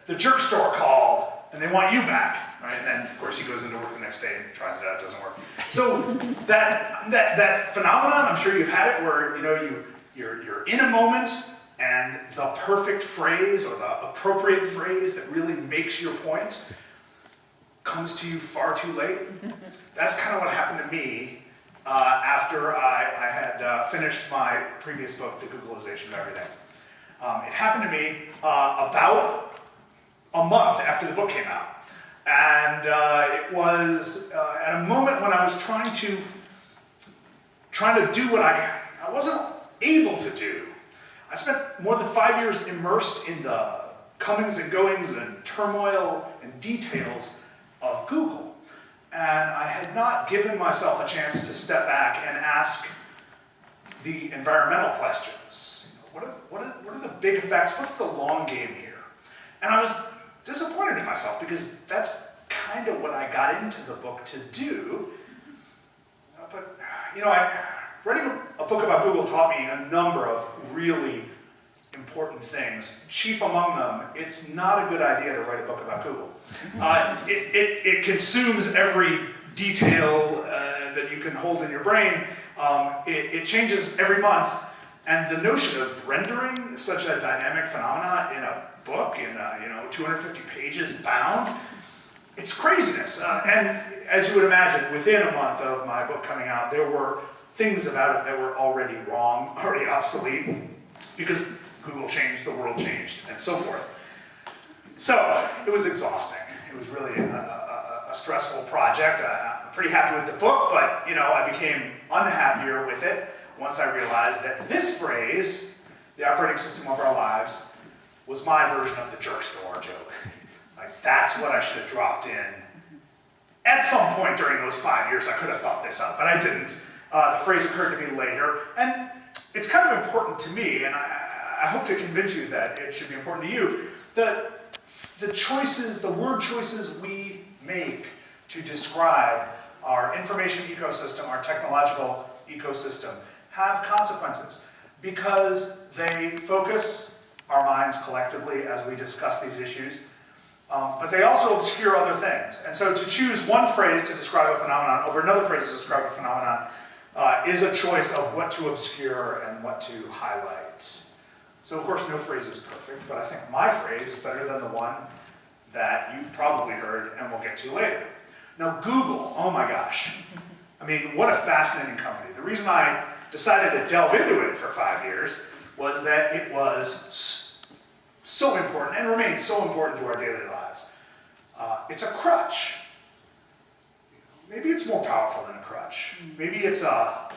the jerk store called and they want you back, right? And then of course he goes into work the next day and tries it out, it doesn't work. So that phenomenon, I'm sure you've had it, where you're in a moment and the perfect phrase or the appropriate phrase that really makes your point comes to you far too late. That's kind of what happened to me after I had finished my previous book, The Googleization of Everything. It happened to me about a month after the book came out. And it was at a moment when I was trying to do what I wasn't able to do. I spent more than 5 years immersed in the comings and goings and turmoil and details of Google. And I had not given myself a chance to step back and ask the environmental questions. What are the big effects? What's the long game here? And I was disappointed in myself because that's kind of what I got into the book to do. But, writing a book about Google taught me a number of really important things. Chief among them, it's not a good idea to write a book about Google. It consumes every detail that you can hold in your brain. It changes every month. And the notion of rendering such a dynamic phenomenon in a book, in 250 pages bound, it's craziness. And as you would imagine, within a month of my book coming out, there were things about it that were already wrong, already obsolete, because Google changed, the world changed, and so forth. So it was exhausting. It was really a stressful project. I'm pretty happy with the book, but I became unhappier with it once I realized that this phrase, the operating system of our lives, was my version of the jerk store joke. Like, that's what I should have dropped in. At some point during those 5 years, I could have thought this up, but I didn't. The phrase occurred to me later, and it's kind of important to me, and I hope to convince you that it should be important to you. The choices, the word choices we make to describe our information ecosystem, our technological ecosystem, have consequences because they focus our minds collectively as we discuss these issues, but they also obscure other things. And so to choose one phrase to describe a phenomenon over another phrase to describe a phenomenon is a choice of what to obscure and what to highlight. So of course no phrase is perfect, but I think my phrase is better than the one that you've probably heard and we'll get to later. Now Google, oh my gosh. I mean, what a fascinating company. The reason I decided to delve into it for 5 years was that it was so important and remains so important to our daily lives. It's a crutch. Maybe it's more powerful than a crutch. Maybe it's a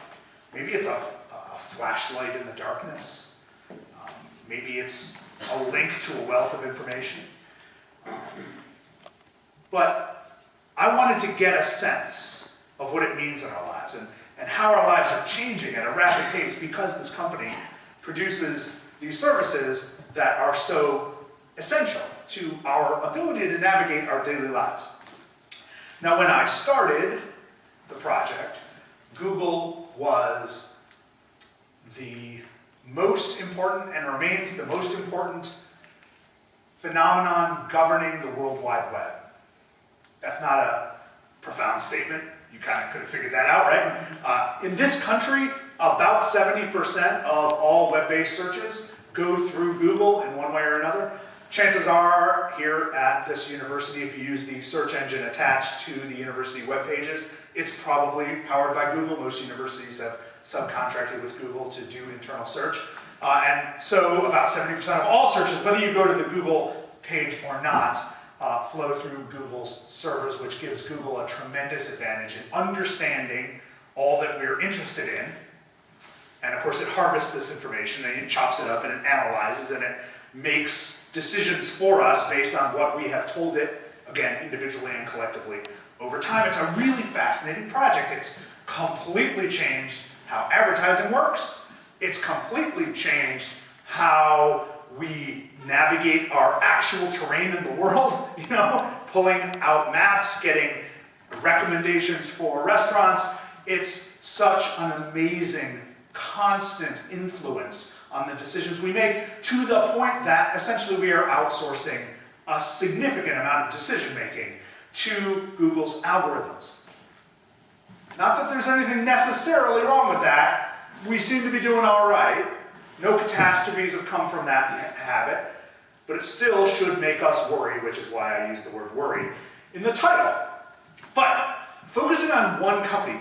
flashlight in the darkness. Maybe it's a link to a wealth of information. But I wanted to get a sense of what it means in our lives and how our lives are changing at a rapid pace because this company produces these services that are so essential to our ability to navigate our daily lives. Now, when I started the project, Google was the most important and remains the most important phenomenon governing the World Wide Web. That's not a profound statement. You kind of could have figured that out, right? In this country, about 70% of all web-based searches go through Google in one way or another. Chances are, here at this university, if you use the search engine attached to the university web pages, it's probably powered by Google. Most universities have subcontracted with Google to do internal search. And so about 70% of all searches, whether you go to the Google page or not, flow through Google's servers, which gives Google a tremendous advantage in understanding all that we're interested in. And of course it harvests this information and it chops it up and it analyzes and it makes decisions for us based on what we have told it, again, individually and collectively over time. It's a really fascinating project. It's completely changed how advertising works. It's completely changed how we navigate our actual terrain in the world, pulling out maps, getting recommendations for restaurants. It's such an amazing, constant influence on the decisions we make, to the point that essentially we are outsourcing a significant amount of decision making to Google's algorithms. Not that there's anything necessarily wrong with that. We seem to be doing all right. No catastrophes have come from that habit, but it still should make us worry, which is why I use the word worry in the title. But focusing on one company,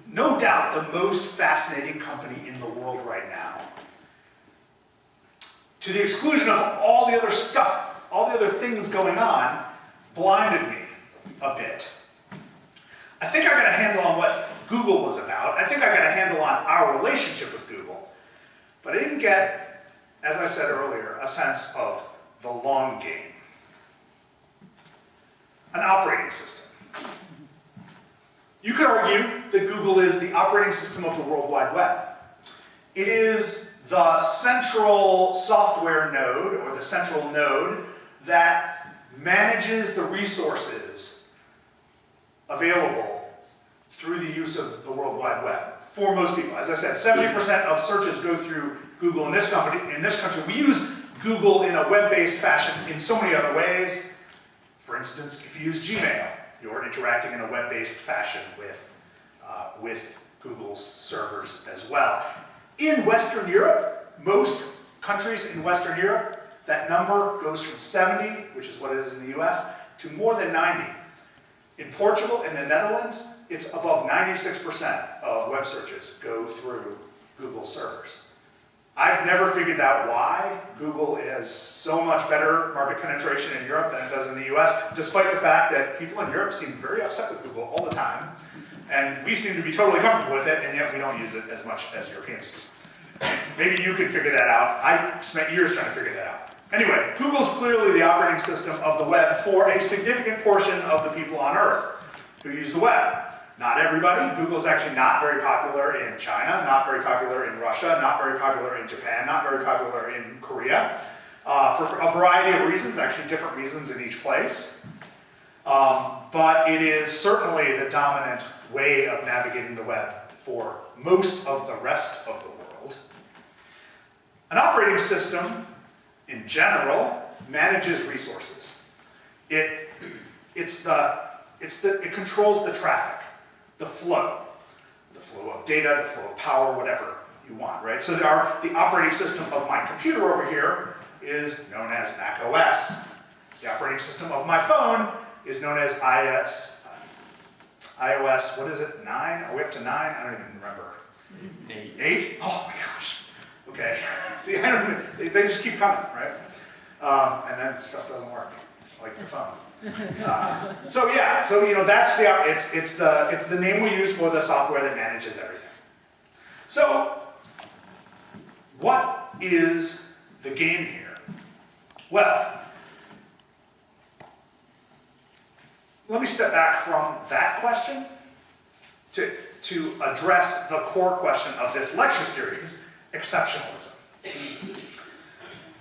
no doubt the most fascinating company in the world right now, to the exclusion of all the other stuff, all the other things going on, blinded me a bit. I think I got a handle on what Google was about. I think I got a handle on our relationship with Google. But I didn't get, as I said earlier, a sense of the long game. An operating system. You could argue that Google is the operating system of the World Wide Web. It is the central software node, or the central node, that manages the resources available through the use of the World Wide Web. For most people, as I said, 70% of searches go through Google in this country. We use Google in a web-based fashion in so many other ways. For instance, if you use Gmail, you're interacting in a web-based fashion with Google's servers as well. In Western Europe, most countries in Western Europe, that number goes from 70, which is what it is in the US, to more than 90. In Portugal and the Netherlands, it's above 96% of web searches go through Google servers. I've never figured out why Google has so much better market penetration in Europe than it does in the US, despite the fact that people in Europe seem very upset with Google all the time, and we seem to be totally comfortable with it, and yet we don't use it as much as Europeans do. Maybe you can figure that out. I spent years trying to figure that out. Anyway, Google's clearly the operating system of the web for a significant portion of the people on Earth who use the web. Not everybody. Google's actually not very popular in China, not very popular in Russia, not very popular in Japan, not very popular in Korea, for a variety of reasons, actually different reasons in each place. But it is certainly the dominant way of navigating the web for most of the rest of the world. An operating system, in general, manages resources. It controls the traffic. The flow of data, the flow of power, whatever you want, right? So the operating system of my computer over here is known as Mac OS. The operating system of my phone is known as iOS, what is it, 9? Are we up to 9? I don't even remember. 8? Oh my gosh. Okay. See, they just keep coming, right? And then stuff doesn't work, like your phone. That's it's the name we use for the software that manages everything. So, what is the game here? Well, let me step back from that question to address the core question of this lecture series, exceptionalism.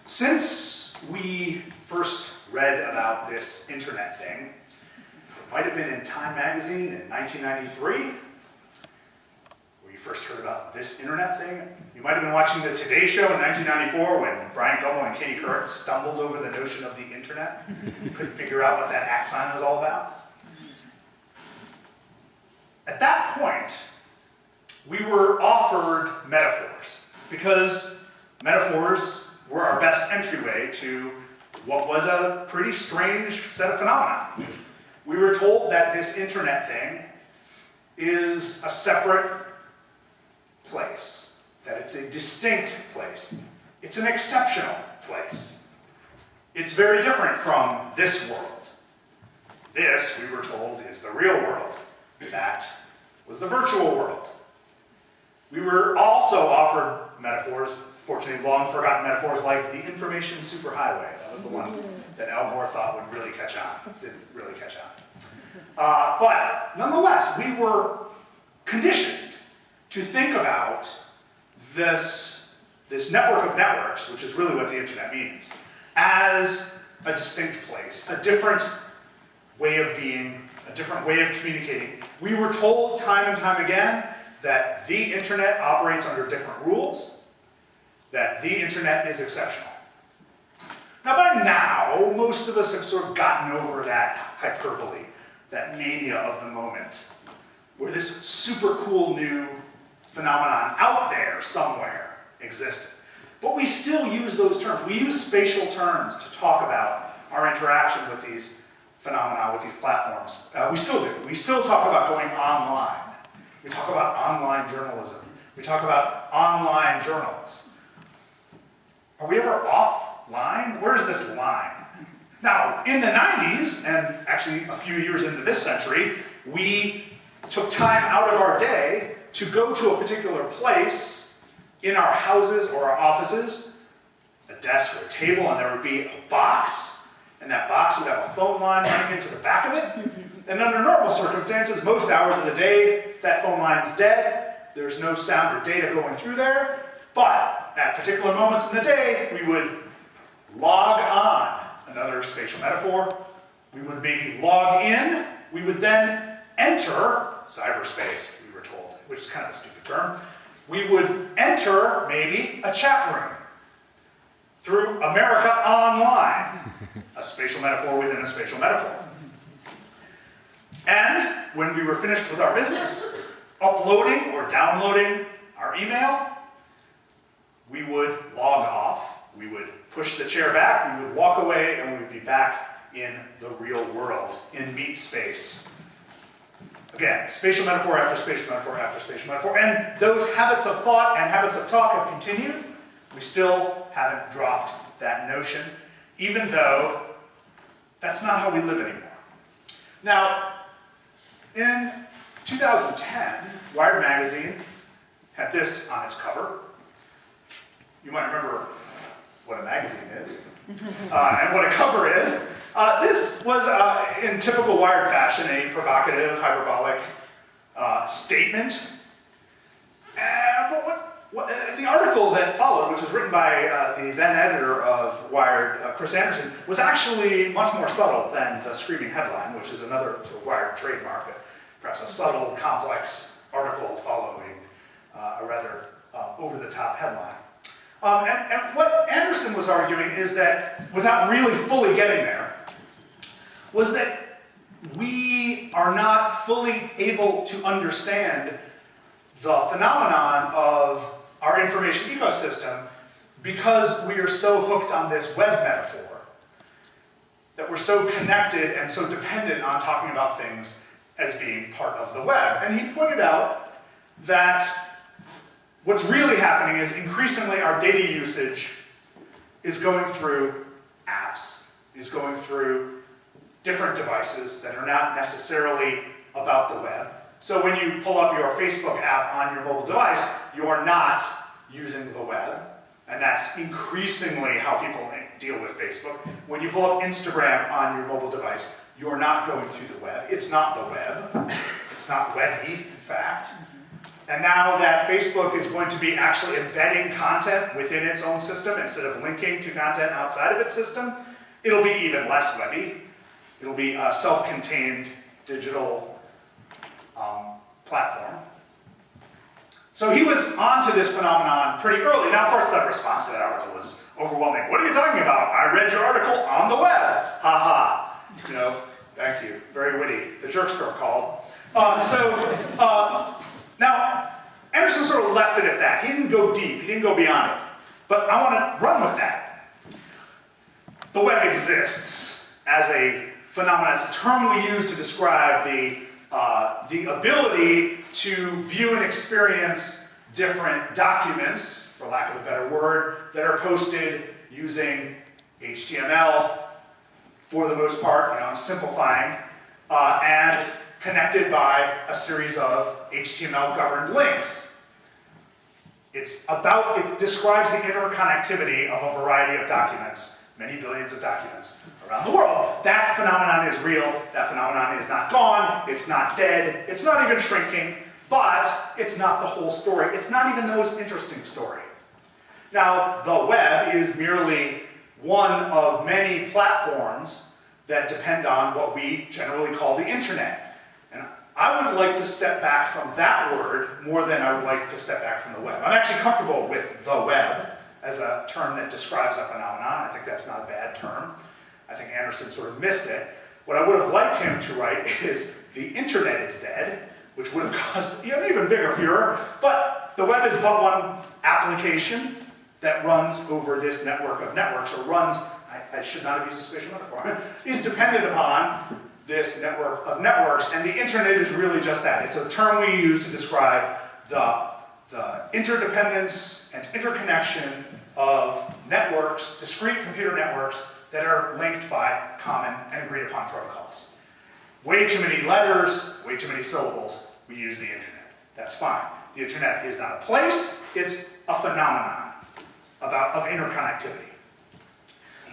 Since we first read about this internet thing, it might have been in Time magazine in 1993, where you first heard about this internet thing. You might have been watching the Today Show in 1994 when Brian Gumbel and Katie Couric stumbled over the notion of the internet. Couldn't figure out what that @ sign was all about. At that point, we were offered metaphors, because metaphors were our best entryway to what was a pretty strange set of phenomena. We were told that this internet thing is a separate place, that it's a distinct place. It's an exceptional place. It's very different from this world. This, we were told, is the real world. That was the virtual world. We were also offered metaphors, fortunately long forgotten metaphors, like the information superhighway. That was the one that Al Gore thought would really catch on. Didn't really catch on. But nonetheless, we were conditioned to think about this network of networks, which is really what the internet means, as a distinct place, a different way of being, a different way of communicating. We were told time and time again that the internet operates under different rules, that the internet is exceptional. Now by now, most of us have sort of gotten over that hyperbole, that mania of the moment, where this super cool new phenomenon out there somewhere existed. But we still use those terms. We use spatial terms to talk about our interaction with these phenomena, with these platforms. We still do. We still talk about going online. We talk about online journalism. We talk about online journals. Are we ever offline? Where is this line? Now, in the 90s, and actually a few years into this century, we took time out of our day to go to a particular place in our houses or our offices, a desk or a table, and there would be a box, and that box would have a phone line running into the back of it. And under normal circumstances, most hours of the day, that phone line's dead. There's no sound or data going through there. But at particular moments in the day, we would log on, another spatial metaphor. We would maybe log in. We would then enter cyberspace, we were told, which is kind of a stupid term. We would enter, maybe, a chat room through America Online, a spatial metaphor within a spatial metaphor. And when we were finished with our business, uploading or downloading our email, we would log off, we would push the chair back, we would walk away, and we would be back in the real world, in meat space. Again, spatial metaphor after spatial metaphor after spatial metaphor, and those habits of thought and habits of talk have continued. We still haven't dropped that notion, even though that's not how we live anymore. Now, in 2010, Wired magazine had this on its cover. You might remember what a magazine is and what a cover is. This was, in typical Wired fashion, a provocative, hyperbolic statement. But the article that followed, which was written by the then editor of Wired, Chris Anderson, was actually much more subtle than the screaming headline, which is another sort of Wired trademark, perhaps a subtle, complex article following a rather over-the-top headline. And what Anderson was arguing is that, without really fully getting there, was that we are not fully able to understand the phenomenon of our information ecosystem because we are so hooked on this web metaphor, that we're so connected and so dependent on talking about things as being part of the web. And he pointed out that what's really happening is increasingly our data usage is going through apps, is going through different devices that are not necessarily about the web. So when you pull up your Facebook app on your mobile device, you are not using the web, and that's increasingly how people deal with Facebook. When you pull up Instagram on your mobile device, you're not going through the web. It's not the web. It's not webby, in fact. And now that Facebook is going to be actually embedding content within its own system instead of linking to content outside of its system, it'll be even less webby. It'll be a self-contained digital platform. So he was onto this phenomenon pretty early. Now, of course, the response to that article was overwhelming. What are you talking about? I read your article on the web. Ha ha. You know, thank you. Very witty. The Jerkster called. Now, Anderson sort of left it at that. He didn't go deep. He didn't go beyond it. But I want to run with that. The web exists as a phenomenon. It's a term we use to describe the ability to view and experience different documents, for lack of a better word, that are posted using HTML, for the most part, I'm simplifying, and connected by a series of HTML-governed links. It describes the interconnectivity of a variety of documents, many billions of documents around the world. That phenomenon is real. That phenomenon is not gone. It's not dead. It's not even shrinking, but it's not the whole story. It's not even the most interesting story. Now, the web is merely one of many platforms that depend on what we generally call the internet. And I would like to step back from that word more than I would like to step back from the web. I'm actually comfortable with the web as a term that describes a phenomenon. I think that's not a bad term. I think Anderson sort of missed it. What I would have liked him to write is the internet is dead, which would have caused even bigger furor, but the web is but one application that runs over this network of networks, or runs, I should not have used a spatial metaphor, is dependent upon this network of networks, and the internet is really just that. It's a term we use to describe the interdependence and interconnection of networks, discrete computer networks, that are linked by common and agreed upon protocols. Way too many letters, way too many syllables, we use the internet. That's fine. The internet is not a place, it's a phenomenon of interconnectivity.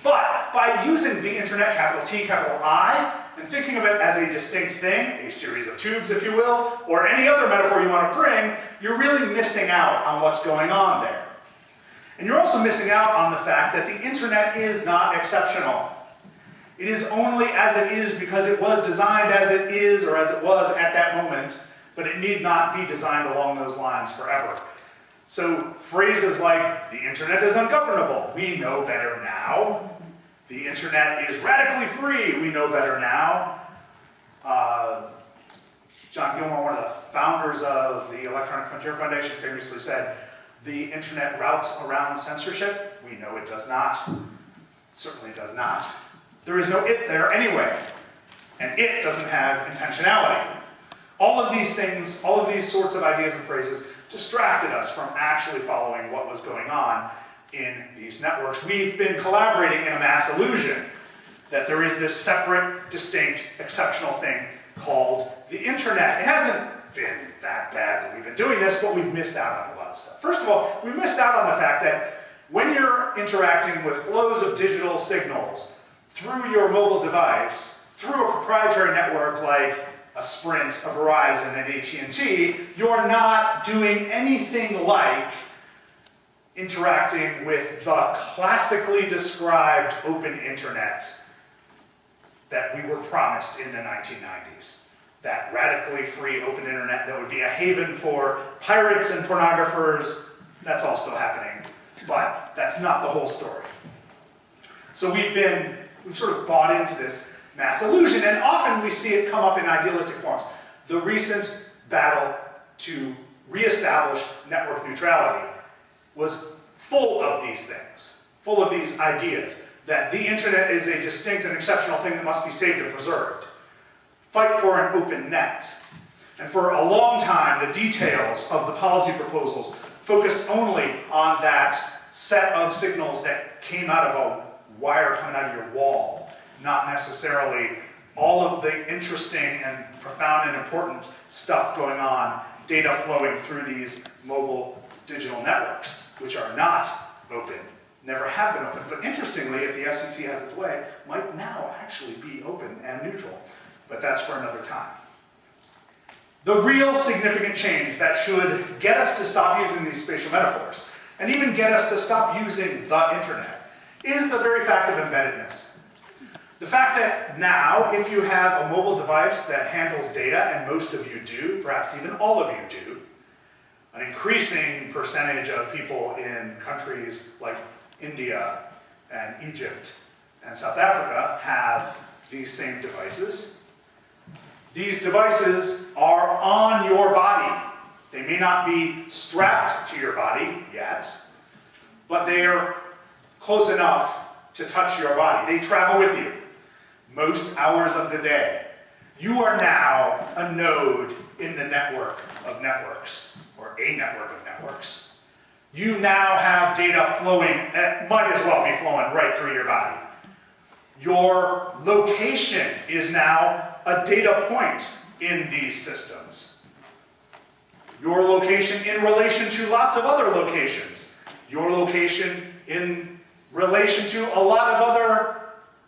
But by using the internet, capital T, capital I, and thinking of it as a distinct thing, a series of tubes, if you will, or any other metaphor you want to bring, you're really missing out on what's going on there. And you're also missing out on the fact that the internet is not exceptional. It is only as it is because it was designed as it is, or as it was at that moment, but it need not be designed along those lines forever. So phrases like, the internet is ungovernable, we know better now. The internet is radically free, we know better now. John Gilmore, one of the founders of the Electronic Frontier Foundation, famously said, the internet routes around censorship. We know it does not. Certainly does not. There is no it there anyway. And it doesn't have intentionality. All of these things, all of these sorts of ideas and phrases distracted us from actually following what was going on in these networks. We've been collaborating in a mass illusion that there is this separate, distinct, exceptional thing called the internet. It hasn't been that bad that we've been doing this, but we've missed out on a lot of stuff. First of all, we missed out on the fact that when you're interacting with flows of digital signals through your mobile device, through a proprietary network like a Sprint, a Verizon, an AT&T, you're not doing anything like interacting with the classically described open internet that we were promised in the 1990s. That radically free open internet that would be a haven for pirates and pornographers. That's all still happening, but that's not the whole story. So we've sort of bought into this mass illusion, and often we see it come up in idealistic forms. The recent battle to reestablish network neutrality was full of these things, full of these ideas, that the internet is a distinct and exceptional thing that must be saved and preserved. Fight for an open net. And for a long time, the details of the policy proposals focused only on that set of signals that came out of a wire coming out of your wall, not necessarily all of the interesting and profound and important stuff going on, data flowing through these mobile digital networks, which are not open, never have been open. But interestingly, if the FCC has its way, might now actually be open and neutral. But that's for another time. The real significant change that should get us to stop using these spatial metaphors, and even get us to stop using the internet, is the very fact of embeddedness. The fact that now, if you have a mobile device that handles data, and most of you do, perhaps even all of you do, an increasing percentage of people in countries like India and Egypt and South Africa have these same devices. These devices are on your body. They may not be strapped to your body yet, but they are close enough to touch your body. They travel with you most hours of the day. You are now a node in the network of networks, or a network of networks. You now have data flowing, that might as well be flowing right through your body. Your location is now a data point in these systems. Your location in relation to lots of other locations. Your location in relation to a lot of other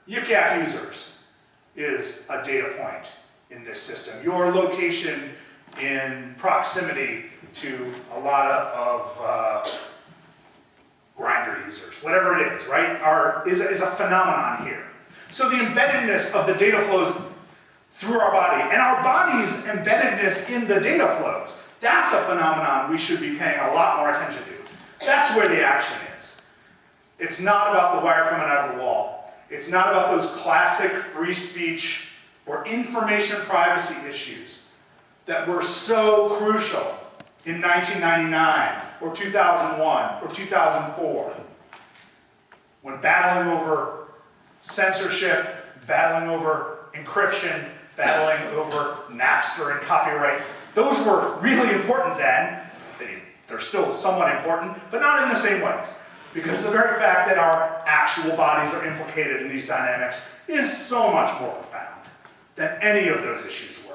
Yik Yak users is a data point in this system. Your location in proximity to a lot of Grindr users, whatever it is, right, is a phenomenon here. So the embeddedness of the data flows through our body, and our body's embeddedness in the data flows, that's a phenomenon we should be paying a lot more attention to. That's where the action is. It's not about the wire coming out of the wall. It's not about those classic free speech or information privacy issues that were so crucial in 1999 or 2001 or 2004, when battling over censorship, battling over encryption, battling over Napster and copyright. Those were really important then. They're still somewhat important, but not in the same ways. Because the very fact that our actual bodies are implicated in these dynamics is so much more profound than any of those issues were.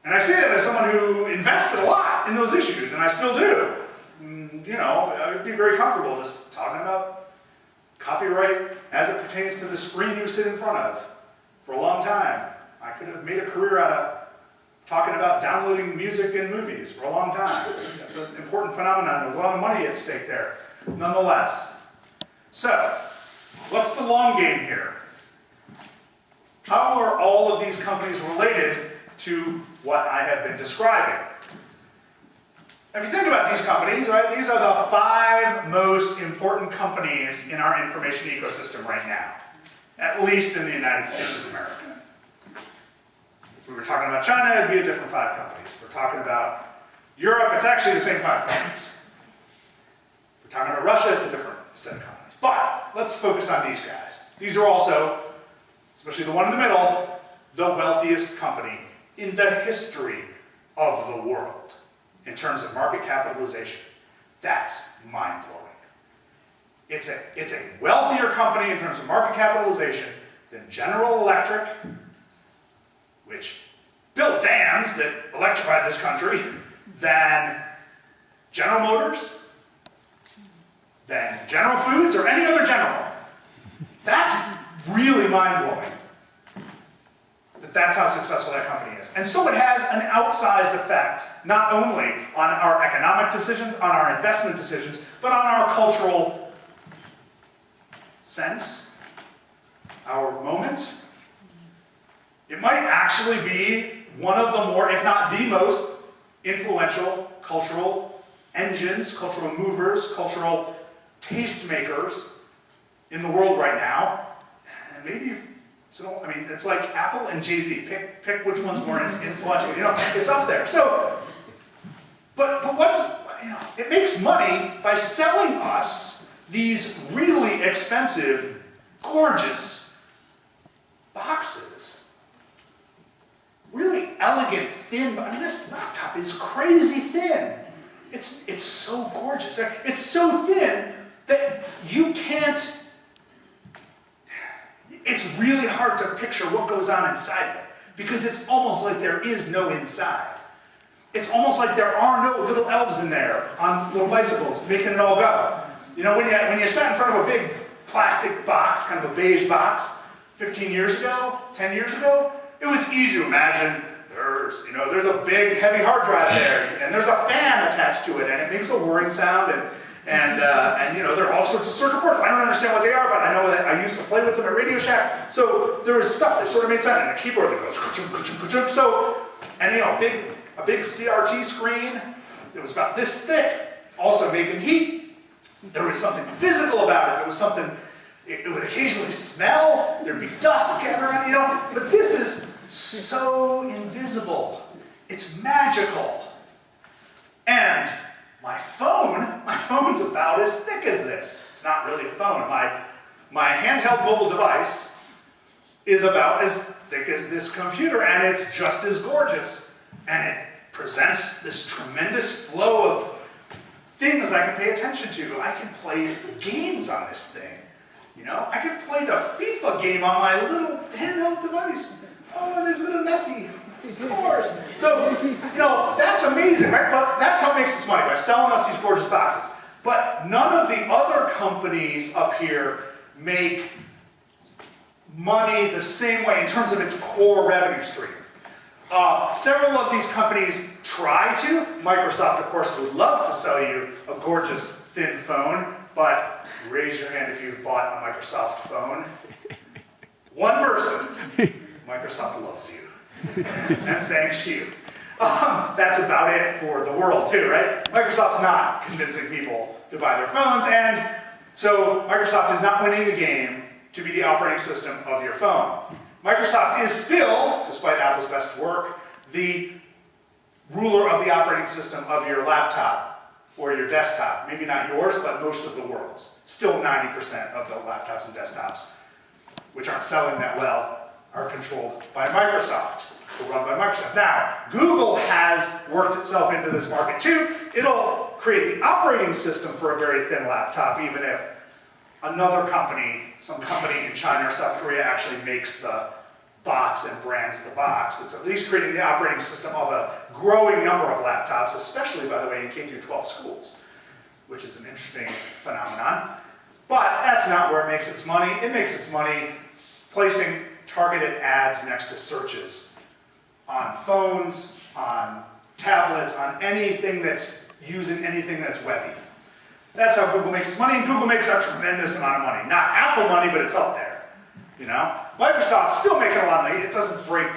And I say that as someone who invested a lot in those issues, and I still do. You know, I would be very comfortable just talking about copyright as it pertains to the screen you sit in front of for a long time. I could have made a career out of talking about downloading music and movies for a long time. That's an important phenomenon. There's a lot of money at stake there, nonetheless. So, what's the long game here? How are all of these companies related to what I have been describing? If you think about these companies, right, these are the 5 most important companies in our information ecosystem right now, at least in the United States of America. If we were talking about China, it'd be a different 5 companies. If we're talking about Europe, it's actually the same 5 companies. If we're talking about Russia, it's a different set of companies. But let's focus on these guys. These are also, especially the one in the middle, the wealthiest company in the history of the world in terms of market capitalization. That's mind-blowing. It's a wealthier company in terms of market capitalization than General Electric, which built dams that electrified this country, than General Motors, than General Foods, or any other General. That's really mind-blowing. That's how successful that company is. And so it has an outsized effect, not only on our economic decisions, on our investment decisions, but on our cultural sense, our moment. It might actually be one of the more, if not the most, influential cultural engines, cultural movers, cultural tastemakers in the world right now. And maybe, so, I mean, it's like Apple and Jay-Z. Pick which one's more influential. You know, it's up there. So, but what's, you know, it makes money by selling us these really expensive, gorgeous boxes. Really elegant, thin. I mean, this laptop is crazy thin. It's so gorgeous. It's so thin that you can't. It's really hard to picture what goes on inside of it because it's almost like there is no inside. It's almost like there are no little elves in there on little bicycles making it all go. You know, when you sat in front of a big plastic box, kind of a beige box, 15 years ago, 10 years ago, it was easy to imagine there's a big heavy hard drive there, and there's a fan attached to it, and it makes a whirring sound, and you know, there are all sorts of circuit boards. I don't understand what they are, but I know that I used to play with them at Radio Shack. So there was stuff that sort of made sense, and a keyboard that goes ka-chunk, ka-chunk, ka-chunk. So, and you know, a big CRT screen that was about this thick, also making heat. There was something physical about it. There was something. It would occasionally smell. There'd be dust gathering on, you know. But this is so invisible. It's magical. And my phone's about as thick as this. It's not really a phone. My handheld mobile device is about as thick as this computer, and it's just as gorgeous. And it presents this tremendous flow of things I can pay attention to. I can play games on this thing. You know, I can play the FIFA game on my little handheld device. Oh, there's little messy scores. So, you know, that's amazing, right? But that's how it makes its money, by selling us these gorgeous boxes. But none of the other companies up here make money the same way in terms of its core revenue stream. Several of these companies try to. Microsoft, of course, would love to sell you a gorgeous thin phone, but raise your hand if you've bought a Microsoft phone. One person. Microsoft loves you. And thanks you. That's about it for the world too, right? Microsoft's not convincing people to buy their phones, and So Microsoft is not winning the game to be the operating system of your phone. Microsoft is still, despite Apple's best work, the ruler of the operating system of your laptop or your desktop. Maybe not yours, but most of the world's. Still 90% of the laptops and desktops, which aren't selling that well, are controlled by Microsoft, or run by Microsoft. Now, Google has worked itself into this market too. It'll create the operating system for a very thin laptop, even if another company, some company in China or South Korea actually makes the box and brands the box. It's at least creating the operating system of a growing number of laptops, especially, by the way, in K-12 schools, which is an interesting phenomenon. But that's not where it makes its money. It makes its money placing targeted ads next to searches on phones, on tablets, on anything that's using anything that's webby. That's how Google makes its money, and Google makes a tremendous amount of money. Not Apple money, but it's up there. You know? Microsoft's still making a lot of money. It doesn't break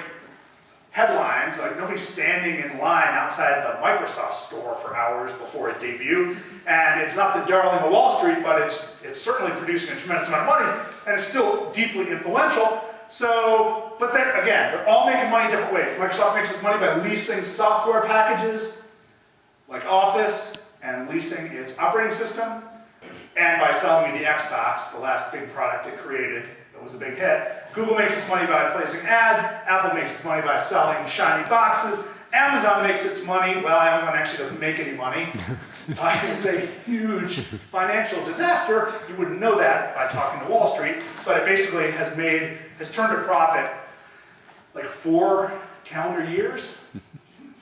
headlines. Like, nobody's standing in line outside the Microsoft store for hours before it debuts. And it's not the darling of Wall Street, but it's certainly producing a tremendous amount of money, and it's still deeply influential. So, but then again, they're all making money different ways. Microsoft makes its money by leasing software packages like Office and leasing its operating system, and by selling you the Xbox, the last big product it created that was a big hit. Google makes its money by placing ads. Apple makes its money by selling shiny boxes. Amazon makes its money, well, Amazon actually doesn't make any money. It's a huge financial disaster. You wouldn't know that by talking to Wall Street, but it basically has turned a profit like 4 calendar years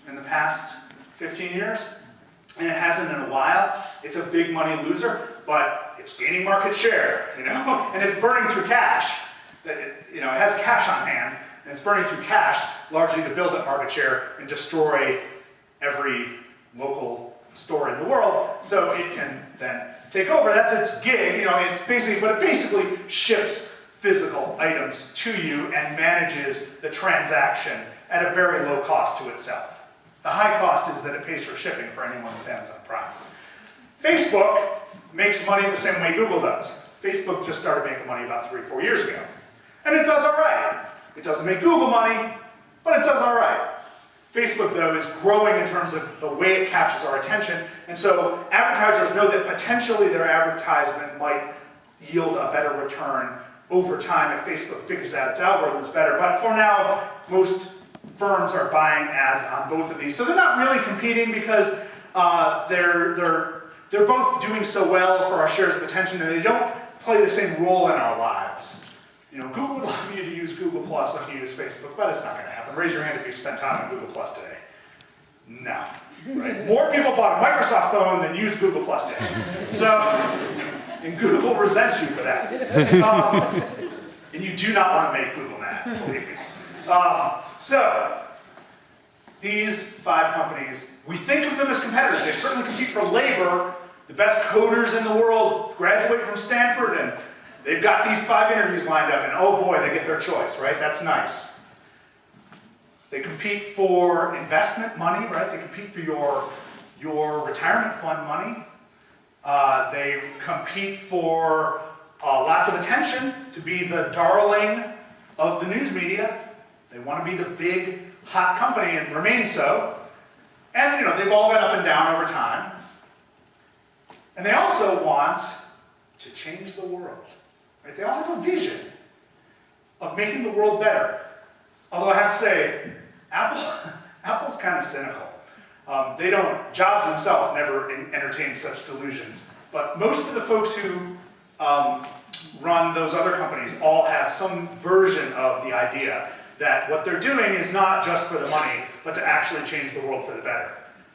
in the past 15 years, and it hasn't in a while. It's a big money loser, but it's gaining market share, you know, and it's burning through cash. It has cash on hand, and it's burning through cash largely to build up market share and destroy every local store in the world, so it can then take over. That's its gig, you know. It's basically, but it basically ships physical items to you and manages the transaction at a very low cost to itself. The high cost is that it pays for shipping for anyone with Amazon Prime. Facebook makes money the same way Google does. Facebook just started making money about 3 or 4 years ago, and it does all right. It doesn't make Google money, but it does all right. Facebook, though, is growing in terms of the way it captures our attention, and so advertisers know that potentially their advertisement might yield a better return over time if Facebook figures out its algorithms better. But for now, most firms are buying ads on both of these, so they're not really competing because they're both doing so well for our shares of attention, and they don't play the same role in our lives. You know, Google would love you to use Google Plus like you use Facebook, but it's not going to happen. Raise your hand if you spent time on Google Plus today. No. Right? More people bought a Microsoft phone than used Google Plus today. So, and Google resents you for that. And you do not want to make Google mad, believe me. So, these 5 companies, we think of them as competitors. They certainly compete for labor. The best coders in the world graduate from Stanford, and they've got these 5 interviews lined up, and oh boy, they get their choice, right? That's nice. They compete for investment money, right? They compete for your retirement fund money. They compete for lots of attention, to be the darling of the news media. They want to be the big, hot company and remain so. And, you know, they've all gone up and down over time. And they also want to change the world. Right? They all have a vision of making the world better. Although I have to say, Apple's kind of cynical. Jobs himself never entertained such delusions. But most of the folks who run those other companies all have some version of the idea that what they're doing is not just for the money, but to actually change the world for the better.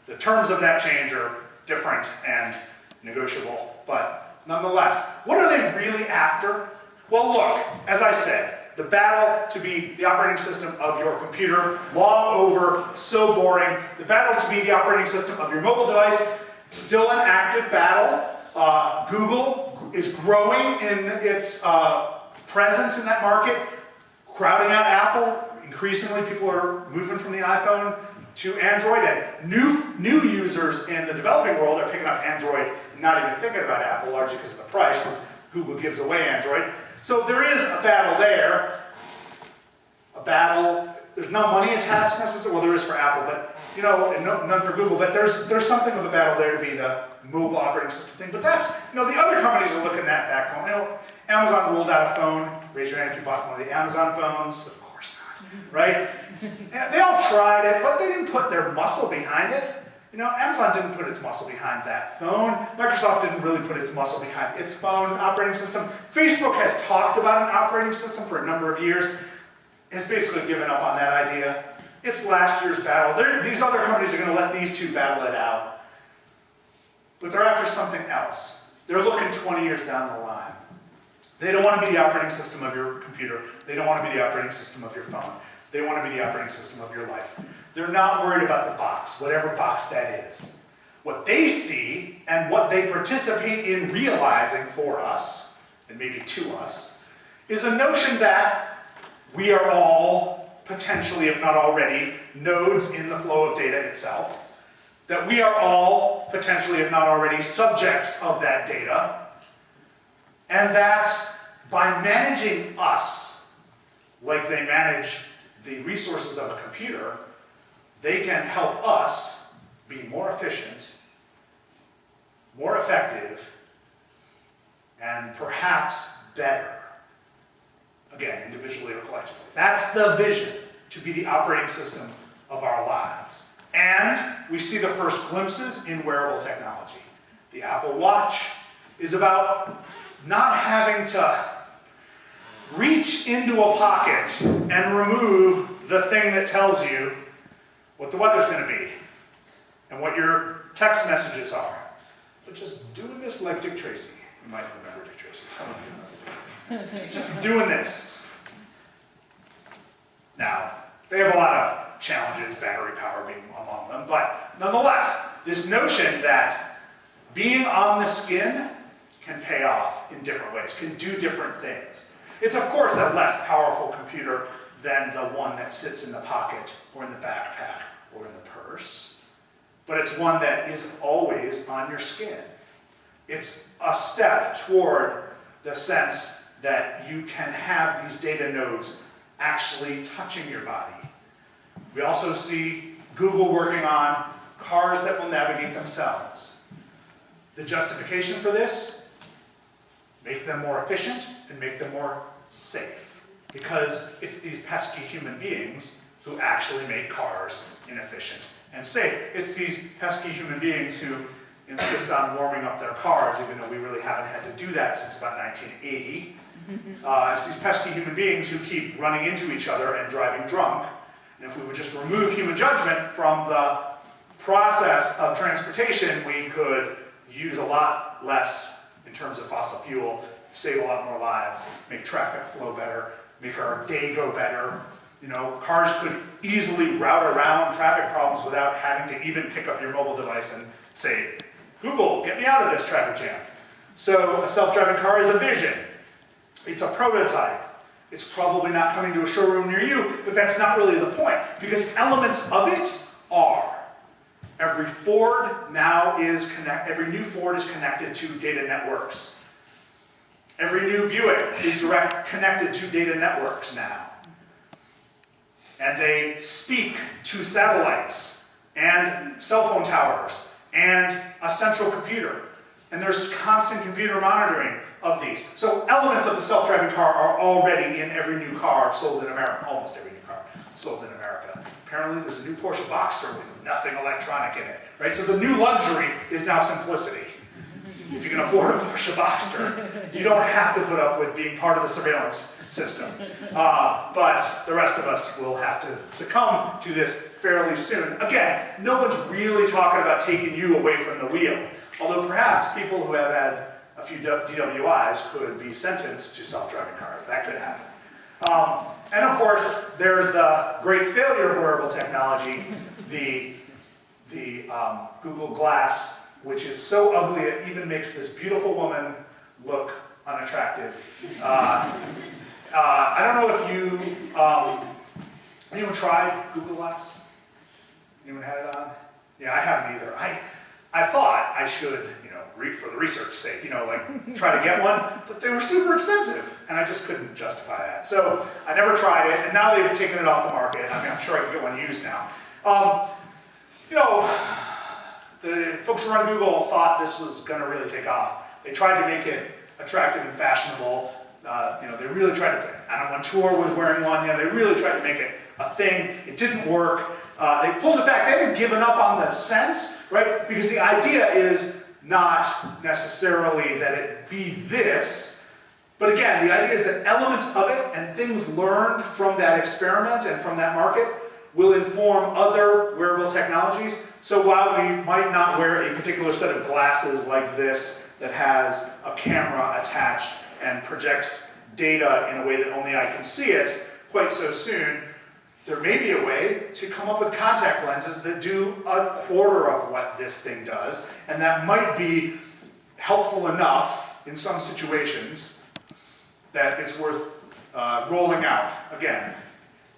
The terms of that change are different and negotiable, but nonetheless, what are they really after? Well, look, as I said, the battle to be the operating system of your computer, long over, so boring. The battle to be the operating system of your mobile device, still an active battle. Google is growing in its presence in that market crowding out Apple. Increasingly, people are moving from the iPhone to Android, and new users in the developing world are picking up Android, not even thinking about Apple, largely because of the price, because Google gives away Android. So there is a battle there. A battle. There's no money attached necessarily. Well, there is for Apple, but none for Google. But there's something of a battle there to be the mobile operating system thing. But that's the other companies are looking at that going. Amazon rolled out a phone. Raise your hand if you bought one of the Amazon phones. Of course not, right? They all tried it, but they didn't put their muscle behind it. Amazon didn't put its muscle behind that phone. Microsoft didn't really put its muscle behind its phone operating system. Facebook has talked about an operating system for a number of years. Has basically given up on that idea. It's last year's battle. These other companies are going to let these two battle it out. But they're after something else. They're looking 20 years down the line. They don't want to be the operating system of your computer. They don't want to be the operating system of your phone. They want to be the operating system of your life. They're not worried about the box, whatever box that is. What they see and what they participate in realizing for us, and maybe to us, is a notion that we are all, potentially, if not already, nodes in the flow of data itself. That we are all, potentially, if not already, subjects of that data. And that by managing us, like they manage the resources of a computer, they can help us be more efficient, more effective, and perhaps better. Again, individually or collectively. That's the vision, to be the operating system of our lives. And we see the first glimpses in wearable technology. The Apple Watch is about not having to reach into a pocket and remove the thing that tells you what the weather's going to be and what your text messages are. But just doing this like Dick Tracy. You might remember Dick Tracy. Some of you know Dick Tracy. Just doing this. Now, they have a lot of challenges, battery power being among them, but nonetheless, this notion that being on the skin can pay off in different ways, can do different things. It's of course a less powerful computer than the one that sits in the pocket or in the backpack or in the purse, but it's one that is always on your skin. It's a step toward the sense that you can have these data nodes actually touching your body. We also see Google working on cars that will navigate themselves. The justification for this? Make them more efficient and make them more safe. Because it's these pesky human beings who actually make cars inefficient and safe. It's these pesky human beings who insist on warming up their cars, even though we really haven't had to do that since about 1980. It's these pesky human beings who keep running into each other and driving drunk. And if we would just remove human judgment from the process of transportation, we could use a lot less in terms of fossil fuel, save a lot more lives, make traffic flow better, make our day go better. Cars could easily route around traffic problems without having to even pick up your mobile device and say, Google, get me out of this traffic jam. So a self-driving car is a vision. It's a prototype. It's probably not coming to a showroom near you, but that's not really the point, because elements of it are. Every new Ford is connected to data networks. Every new Buick is connected to data networks now. And they speak to satellites and cell phone towers and a central computer. And there's constant computer monitoring of these. So elements of the self-driving car are already in every new car sold in America, almost every new car sold in America. Apparently there's a new Porsche Boxster with nothing electronic in it, right? So the new luxury is now simplicity. If you can afford a Porsche Boxster, you don't have to put up with being part of the surveillance system. But the rest of us will have to succumb to this fairly soon. Again, no one's really talking about taking you away from the wheel. Although perhaps people who have had a few DWIs could be sentenced to self-driving cars. That could happen. And of course, there's the great failure of wearable technology, the Google Glass, which is so ugly it even makes this beautiful woman look unattractive. I don't know if anyone tried Google Glass? Anyone had it on? Yeah, I haven't either. I thought I should, read for the research sake, try to get one, but they were super expensive, and I just couldn't justify that. So I never tried it, and now they've taken it off the market. I mean, I'm sure I can get one used now. The folks who run Google thought this was going to really take off. They tried to make it attractive and fashionable. They really tried to, I don't know when Tour was wearing one, they really tried to make it a thing. It didn't work. They've pulled it back. They haven't given up on the sense, right? Because the idea is not necessarily that it be this, but again, the idea is that elements of it and things learned from that experiment and from that market will inform other wearable technologies. So while we might not wear a particular set of glasses like this that has a camera attached and projects data in a way that only I can see it quite so soon, there may be a way to come up with contact lenses that do a quarter of what this thing does, and that might be helpful enough in some situations that it's worth rolling out. Again,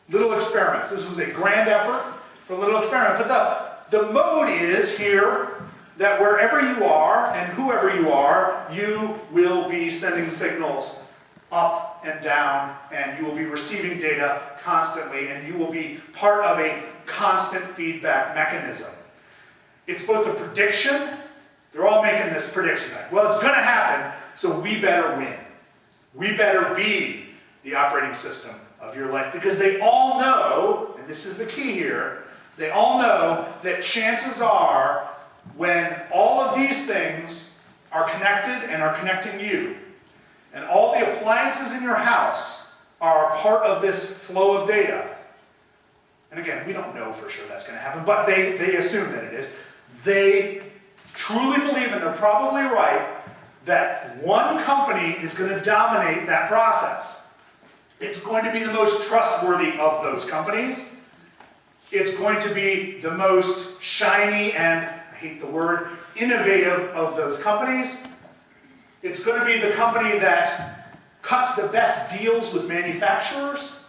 little experiments. This was a grand effort for a little experiment, but the mode is here that wherever you are and whoever you are, you will be sending signals up and down, and you will be receiving data constantly, and you will be part of a constant feedback mechanism. It's both a prediction, they're all making this prediction, like, well, it's going to happen, so we better win. We better be the operating system of your life, because they all know, and this is the key here, they all know that chances are when all of these things are connected and are connecting you, and all the appliances in your house are part of this flow of data, and again, we don't know for sure that's going to happen, but they assume that it is, they truly believe, and they're probably right, that one company is going to dominate that process. It's going to be the most trustworthy of those companies. It's going to be the most shiny and, I hate the word, innovative of those companies. It's going to be the company that cuts the best deals with manufacturers.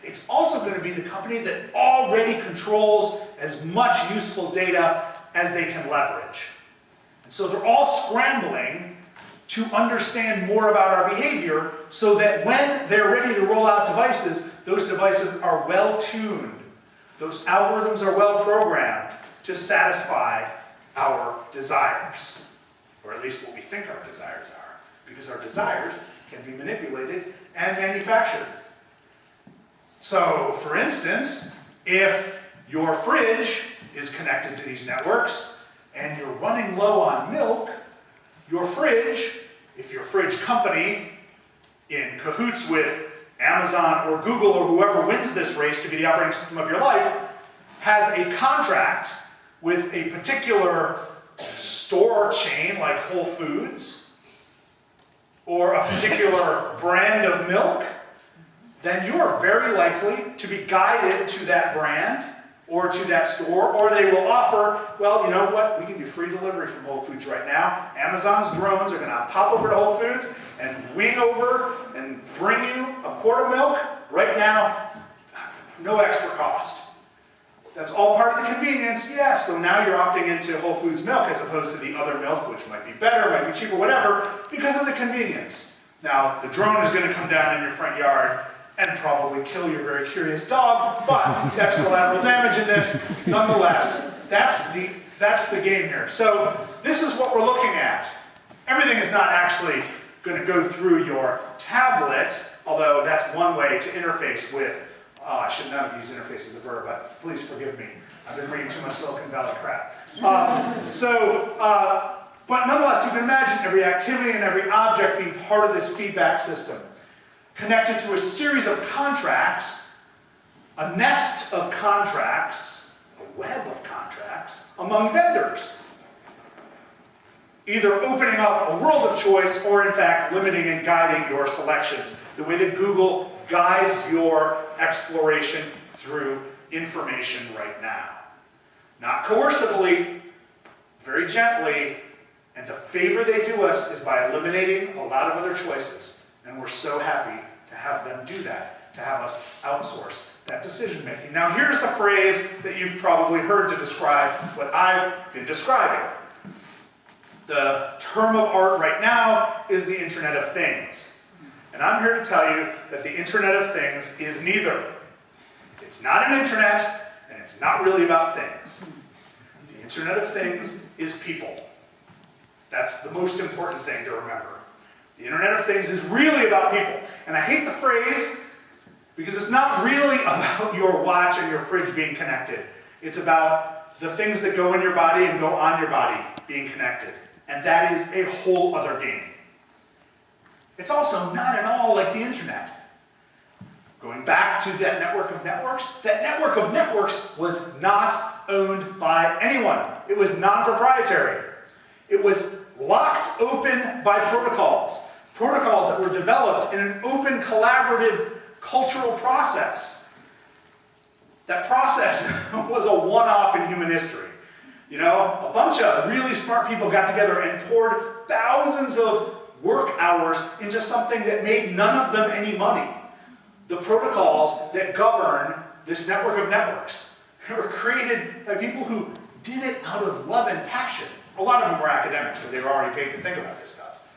It's also going to be the company that already controls as much useful data as they can leverage. And so they're all scrambling to understand more about our behavior so that when they're ready to roll out devices, those devices are well tuned. Those algorithms are well programmed to satisfy our desires, or at least what we think our desires are, because our desires can be manipulated and manufactured. So, for instance, if your fridge is connected to these networks and you're running low on milk, your fridge, if your fridge company, in cahoots with Amazon or Google or whoever wins this race to be the operating system of your life, has a contract with a particular store chain like Whole Foods or a particular brand of milk, then you are very likely to be guided to that brand or to that store, or they will offer, well, you know what, we can do free delivery from Whole Foods right now. Amazon's drones are going to pop over to Whole Foods and wing over and bring you a quart of milk right now, no extra cost. That's all part of the convenience, yeah, so now you're opting into Whole Foods milk as opposed to the other milk, which might be better, might be cheaper, whatever, because of the convenience. Now, the drone is going to come down in your front yard and probably kill your very curious dog, but that's collateral damage in this. Nonetheless, that's the game here. So this is what we're looking at. Everything is not actually going to go through your tablet, although that's one way to interface with, I should not have used interface as a verb, but please forgive me. I've been reading too much Silicon Valley crap. But nonetheless, you can imagine every activity and every object being part of this feedback system, connected to a series of contracts, a nest of contracts, a web of contracts among vendors, either opening up a world of choice or in fact limiting and guiding your selections, the way that Google guides your exploration through information right now. Not coercively, very gently, and the favor they do us is by eliminating a lot of other choices. And we're so happy to have them do that, to have us outsource that decision making. Now here's the phrase that you've probably heard to describe what I've been describing. The term of art right now is the Internet of Things. And I'm here to tell you that the Internet of Things is neither. It's not an internet, and it's not really about things. The Internet of Things is people. That's the most important thing to remember. The Internet of Things is really about people. And I hate the phrase because it's not really about your watch and your fridge being connected. It's about the things that go in your body and go on your body being connected. And that is a whole other game. It's also not at all like the internet. Going back to that network of networks was not owned by anyone. It was non-proprietary. It was locked open by protocols. Protocols that were developed in an open, collaborative, cultural process. That process was a one-off in human history. You know, a bunch of really smart people got together and poured thousands of work hours into something that made none of them any money. The protocols that govern this network of networks were created by people who did it out of love and passion. A lot of them were academics, so they were already paid to think about this stuff.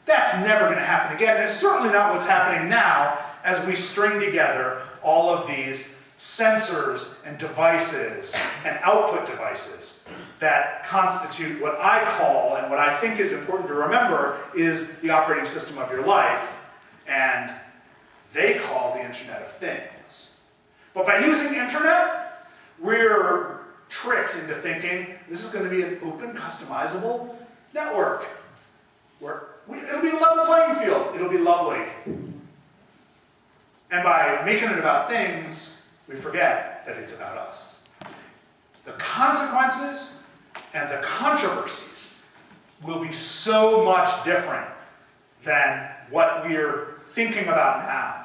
That's never going to happen again, and it's certainly not what's happening now as we string together all of these sensors and devices and output devices that constitute what I call, and what I think is important to remember, is the operating system of your life, and they call the Internet of Things. But by using internet, we're tricked into thinking this is going to be an open, customizable network where it'll be a level playing field. It'll be lovely. And by making it about things, we forget that it's about us. The consequences and the controversies will be so much different than what we're thinking about now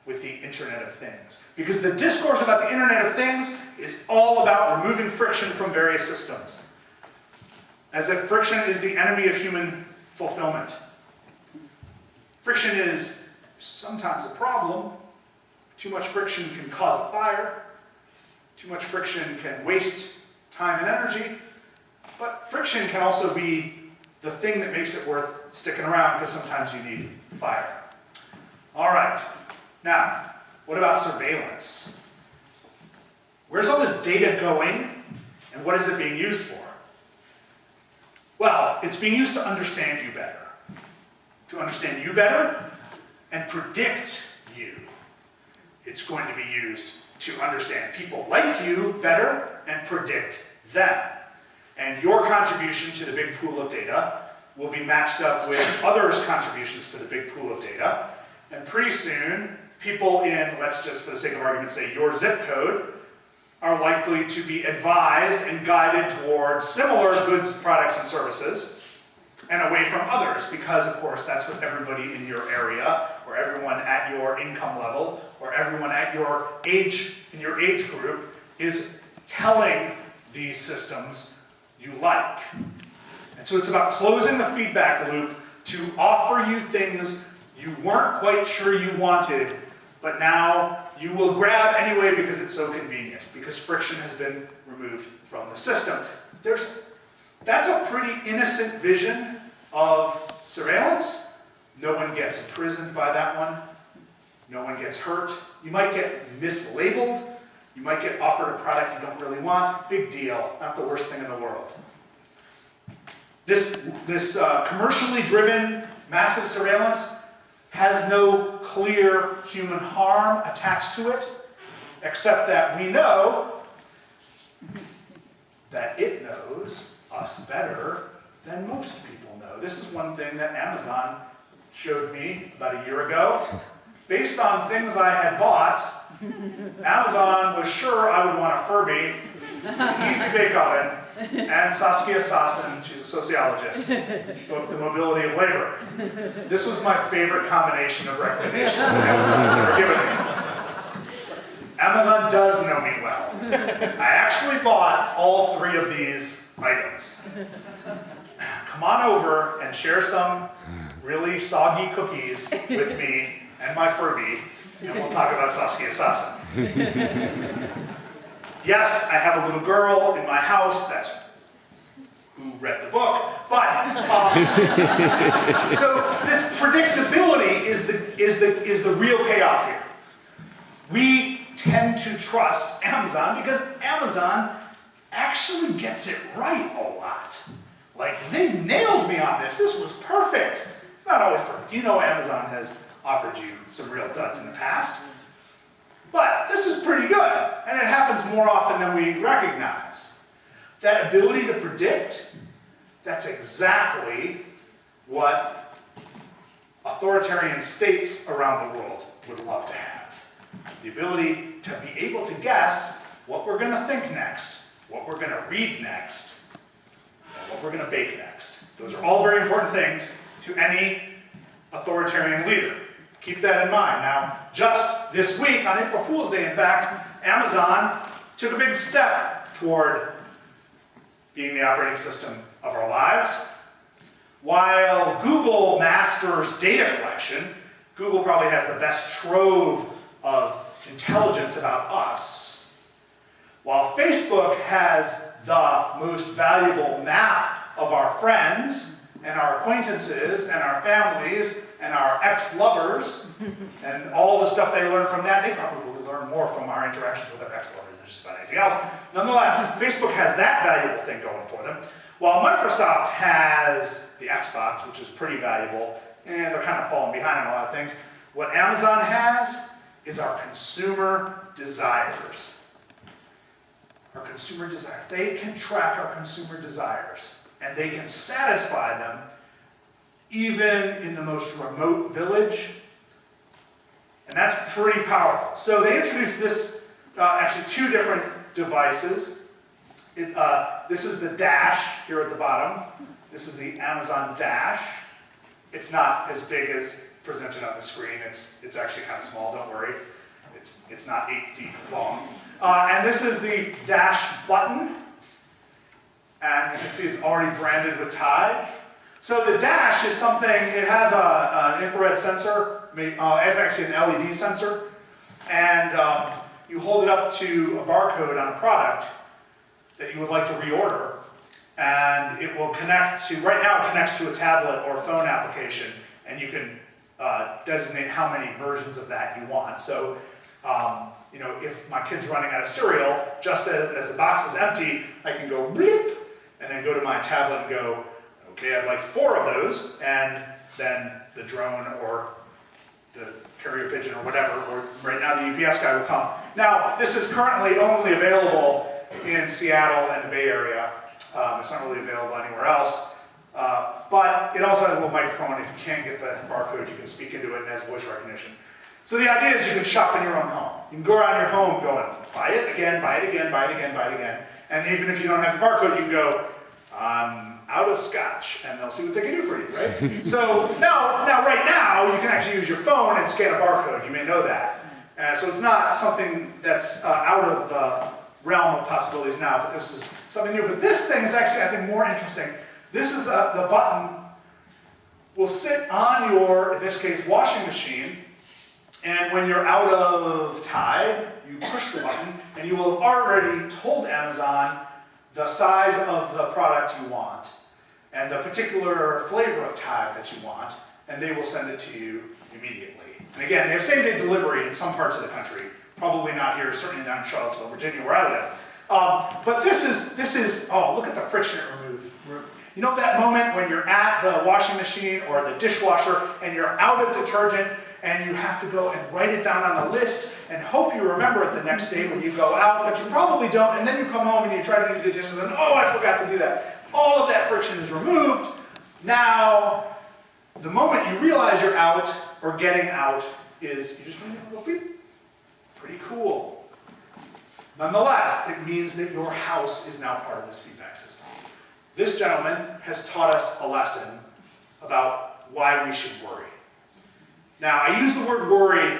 with the Internet of Things. Because the discourse about the Internet of Things is all about removing friction from various systems. As if friction is the enemy of human fulfillment. Friction is sometimes a problem. Too much friction can cause a fire. Too much friction can waste time and energy. But friction can also be the thing that makes it worth sticking around, because sometimes you need fire. All right. Now, what about surveillance? Where's all this data going, and what is it being used for? Well, it's being used to understand you better. To understand you better and predict you. It's going to be used to understand people like you better and predict them. And your contribution to the big pool of data will be matched up with others' contributions to the big pool of data. And pretty soon, people in, let's just for the sake of argument say, your zip code, are likely to be advised and guided towards similar goods, products, and services, and away from others, because of course that's what everybody in your area, or everyone at your income level, or everyone at your age, in your age group, is telling these systems you like. And so it's about closing the feedback loop to offer you things you weren't quite sure you wanted, but now you will grab anyway because it's so convenient, because friction has been removed from the system. That's a pretty innocent vision of surveillance. No one gets imprisoned by that one. No one gets hurt. You might get mislabeled. You might get offered a product you don't really want. Big deal. Not the worst thing in the world. This commercially driven massive surveillance has no clear human harm attached to it, except that we know that it knows us better than most people know. This is one thing that Amazon showed me about a year ago. Based on things I had bought, Amazon was sure I would want a Furby, Easy Bake Oven, and Saskia Sassen, she's a sociologist, book The Mobility of Labor. This was my favorite combination of recommendations that Amazon has ever given me. Amazon does know me well. I actually bought all 3 of these items. Come on over and share some really soggy cookies with me and my Furby, and we'll talk about Saskia Sassen. Yes, I have a little girl in my house, that's who read the book, but, so this predictability is the real payoff here. We tend to trust Amazon because Amazon actually gets it right a lot. Like, they nailed me on this. This was perfect. It's not always perfect. You know Amazon has offered you some real duds in the past. But this is pretty good, and it happens more often than we recognize. That ability to predict, that's exactly what authoritarian states around the world would love to have. The ability to be able to guess what we're going to think next, what we're going to read next, and what we're going to bake next. Those are all very important things to any authoritarian leader. Keep that in mind. Now, just this week, on April Fool's Day, in fact, Amazon took a big step toward being the operating system of our lives. While Google masters data collection, Google probably has the best trove of intelligence about us. While Facebook has the most valuable map of our friends and our acquaintances and our families and our ex-lovers and all the stuff they learn from that, they probably learn more from our interactions with our ex-lovers than just about anything else. Nonetheless, Facebook has that valuable thing going for them, while Microsoft has the Xbox, which is pretty valuable, and they're kind of falling behind on a lot of things. What Amazon has is our consumer desires. Our consumer desires. They can track our consumer desires, and they can satisfy them even in the most remote village. And that's pretty powerful. So they introduced this, actually two different devices. This is the Dash here at the bottom. This is the Amazon Dash. It's not as big as presented on the screen. It's actually kind of small, don't worry. It's not 8 feet long. And this is the Dash button. And you can see it's already branded with Tide. So the Dash is something, it has an infrared sensor, it's actually an LED sensor, and you hold it up to a barcode on a product that you would like to reorder, and it will connect to, right now it connects to a tablet or phone application, and you can designate how many versions of that you want. So, you know, if my kid's running out of cereal, just as the box is empty, I can go bleep, and then go to my tablet and go, okay, I'd like 4 of those, and then the drone or the carrier pigeon or whatever, or right now the UPS guy will come. Now, this is currently only available in Seattle and the Bay Area. It's not really available anywhere else. But it also has a little microphone. If you can't get the barcode, you can speak into it and it has voice recognition. So the idea is you can shop in your own home. You can go around your home going, buy it again, buy it again, buy it again, buy it again. And even if you don't have the barcode, you can go, out of scotch, and they'll see what they can do for you, right? So now, right now, you can actually use your phone and scan a barcode. You may know that. So it's not something that's out of the realm of possibilities now, but this is something new. But this thing is actually, I think, more interesting. This is the button will sit on your, in this case, washing machine, and when you're out of Tide, you push the button, and you will have already told Amazon the size of the product you want, and the particular flavor of Tide that you want, and they will send it to you immediately. And again, they have same-day delivery in some parts of the country, probably not here, certainly not in Charlottesville, Virginia, where I live. But this is, oh, look at the friction it removes. You know that moment when you're at the washing machine or the dishwasher and you're out of detergent and you have to go and write it down on a list and hope you remember it the next day when you go out, but you probably don't, and then you come home and you try to do the dishes and, oh, I forgot to do that. All of that friction is removed. Now, the moment you realize you're out or getting out is, you just ring a little beep. Pretty cool. Nonetheless, it means that your house is now part of this feedback system. This gentleman has taught us a lesson about why we should worry. Now, I use the word worry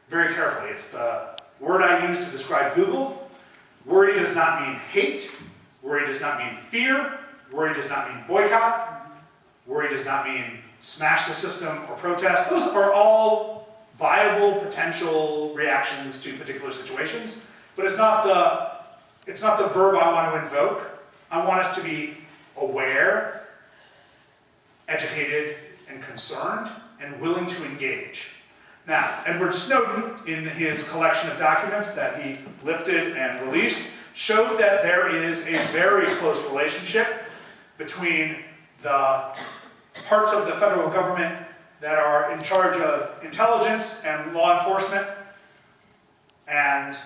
very carefully. It's the word I use to describe Google. Worry does not mean hate. Worry does not mean fear. Worry does not mean boycott. Worry does not mean smash the system or protest. Those are all viable potential reactions to particular situations, but it's not the verb I want to invoke. I want us to be aware, educated, and concerned, and willing to engage. Now, Edward Snowden, in his collection of documents that he lifted and released, showed that there is a very close relationship between the parts of the federal government that are in charge of intelligence and law enforcement and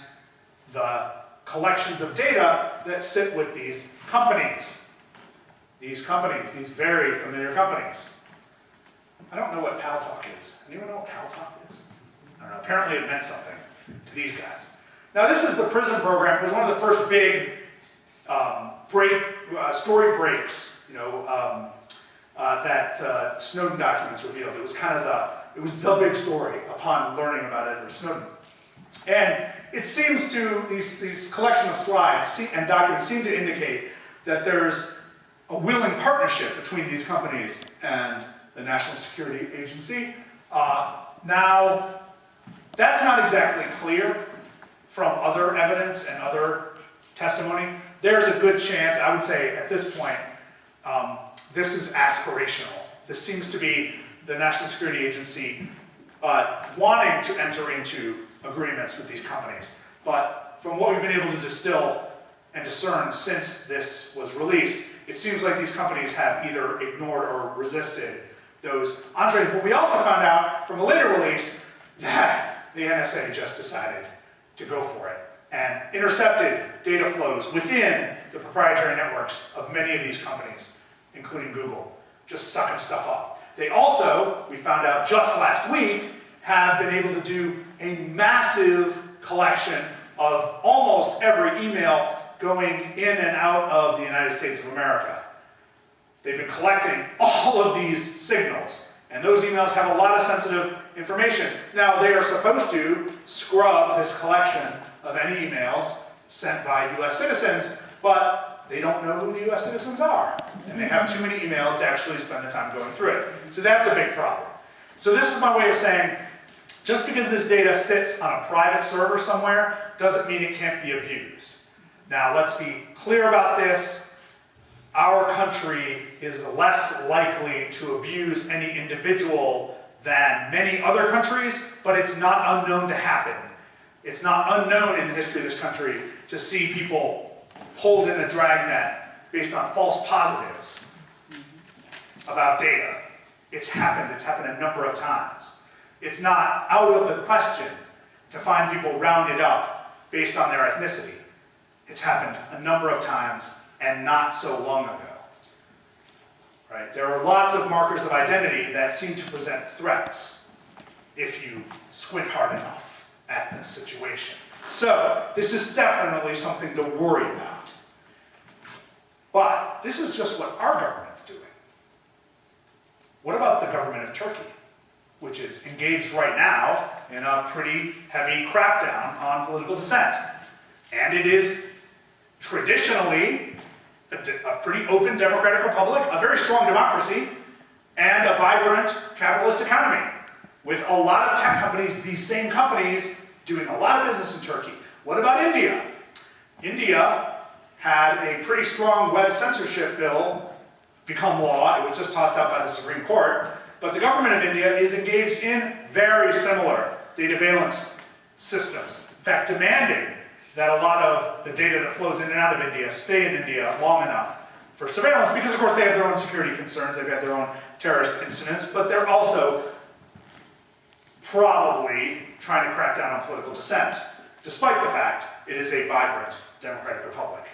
the collections of data that sit with these companies. These very familiar companies. I don't know what Paltalk is. Anyone know what Paltalk is? I don't know. Apparently it meant something to these guys. Now this is the PRISM program. It was one of the first big story breaks, that Snowden documents revealed. It was kind of the big story upon learning about Edward Snowden. And it seems to, these collection of slides and documents seem to indicate that there's a willing partnership between these companies and the National Security Agency. Now, that's not exactly clear from other evidence and other testimony. There's a good chance, I would say at this point, this is aspirational. This seems to be the National Security Agency wanting to enter into agreements with these companies. But from what we've been able to distill and discern since this was released, it seems like these companies have either ignored or resisted those entrees. But we also found out from a later release that the NSA just decided to go for it and intercepted data flows within the proprietary networks of many of these companies, including Google, just sucking stuff up. They also, we found out just last week, have been able to do a massive collection of almost every email going in and out of the United States of America. They've been collecting all of these signals, and those emails have a lot of sensitive information. Now, they are supposed to scrub this collection of any emails sent by US citizens, but they don't know who the US citizens are, and they have too many emails to actually spend the time going through it. So that's a big problem. So this is my way of saying, just because this data sits on a private server somewhere doesn't mean it can't be abused. Now, let's be clear about this. Our country is less likely to abuse any individual than many other countries, but it's not unknown to happen. It's not unknown in the history of this country to see people pulled in a dragnet based on false positives about data. It's happened a number of times. It's not out of the question to find people rounded up based on their ethnicity. It's happened a number of times and not so long ago. Right? There are lots of markers of identity that seem to present threats if you squint hard enough at this situation. So this is definitely something to worry about. But this is just what our government's doing. What about the government of Turkey, which is engaged right now in a pretty heavy crackdown on political dissent? And it is traditionally a pretty open democratic republic, a very strong democracy, and a vibrant capitalist economy, with a lot of tech companies, these same companies, doing a lot of business in Turkey. What about India? India had a pretty strong web censorship bill become law. It was just tossed out by the Supreme Court. But the government of India is engaged in very similar data surveillance systems. In fact, demanding that a lot of the data that flows in and out of India stay in India long enough for surveillance, because of course they have their own security concerns, they've got their own terrorist incidents, but they're also probably trying to crack down on political dissent, despite the fact it is a vibrant democratic republic.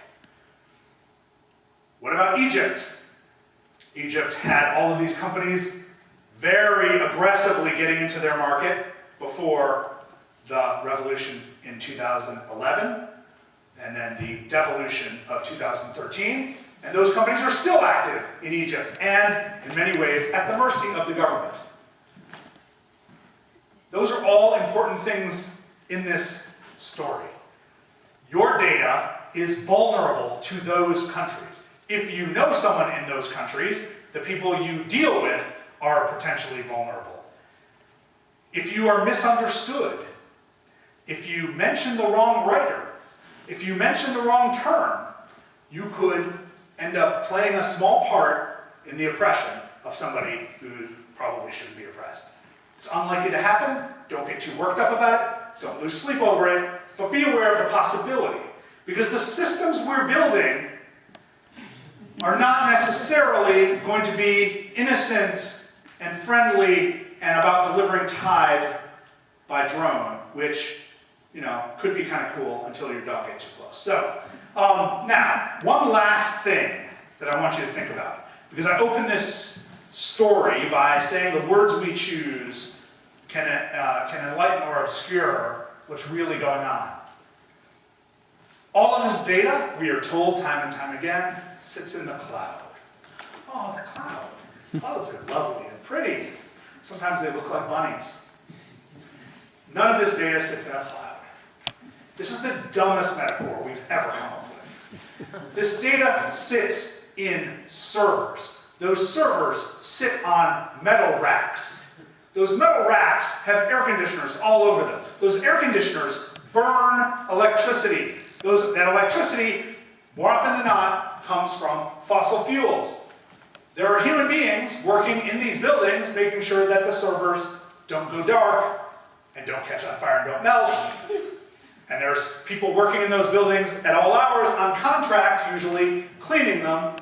What about Egypt? Egypt had all of these companies very aggressively getting into their market before the revolution in 2011, and then the devolution of 2013. And those companies are still active in Egypt and, in many ways, at the mercy of the government. Those are all important things in this story. Your data is vulnerable to those countries. If you know someone in those countries, the people you deal with are potentially vulnerable. if you are misunderstood, if you mention the wrong writer, if you mention the wrong term, you could end up playing a small part in the oppression of somebody who probably shouldn't be oppressed. It's unlikely to happen. Don't get too worked up about it. Don't lose sleep over it. But be aware of the possibility. Because the systems we're building are not necessarily going to be innocent and friendly and about delivering tide by drone, which, could be kind of cool until your dog gets too close. So, now, one last thing that I want you to think about. Because I opened this story by saying the words we choose can enlighten or obscure what's really going on. All of this data, we are told time and time again, sits in the cloud. Oh, the cloud. Clouds are lovely and pretty. Sometimes they look like bunnies. None of this data sits in a cloud. This is the dumbest metaphor we've ever come up with. This data sits in servers. Those servers sit on metal racks. Those metal racks have air conditioners all over them. Those air conditioners burn electricity. That electricity, more often than not, comes from fossil fuels. There are human beings working in these buildings, making sure that the servers don't go dark and don't catch on fire and don't melt. And there's people working in those buildings at all hours on contract, usually cleaning them.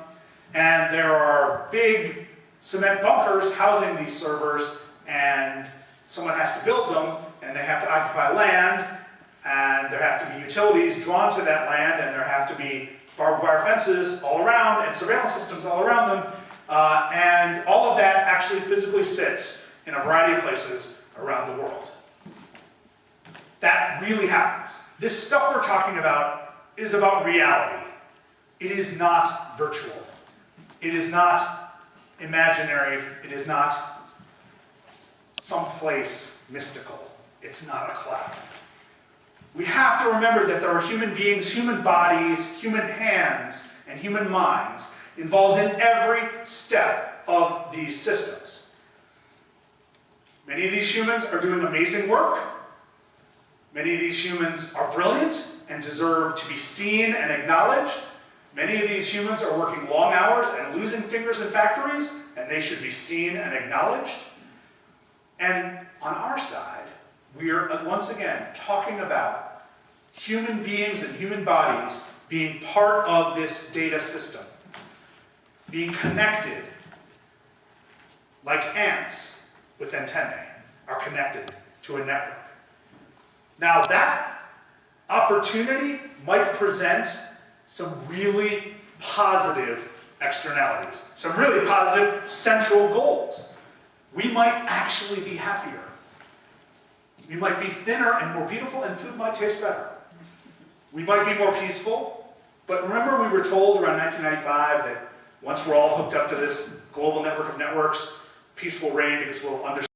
And there are big cement bunkers housing these servers, and someone has to build them, and they have to occupy land, and there have to be utilities drawn to that land, and there have to be barbed wire fences all around, and surveillance systems all around them, and all of that actually physically sits in a variety of places around the world. That really happens. This stuff we're talking about is about reality. It is not virtual. It is not imaginary. It is not someplace mystical. It's not a cloud. We have to remember that there are human beings, human bodies, human hands, and human minds involved in every step of these systems. Many of these humans are doing amazing work. Many of these humans are brilliant and deserve to be seen and acknowledged. Many of these humans are working long hours and losing fingers in factories, and they should be seen and acknowledged. And on our side, we are once again talking about human beings and human bodies being part of this data system, being connected like ants with antennae are connected to a network. Now that opportunity might present some really positive externalities, some really positive central goals. We might actually be happier. We might be thinner and more beautiful, and food might taste better. We might be more peaceful, but remember we were told around 1995 that once we're all hooked up to this global network of networks, peace will reign because we'll understand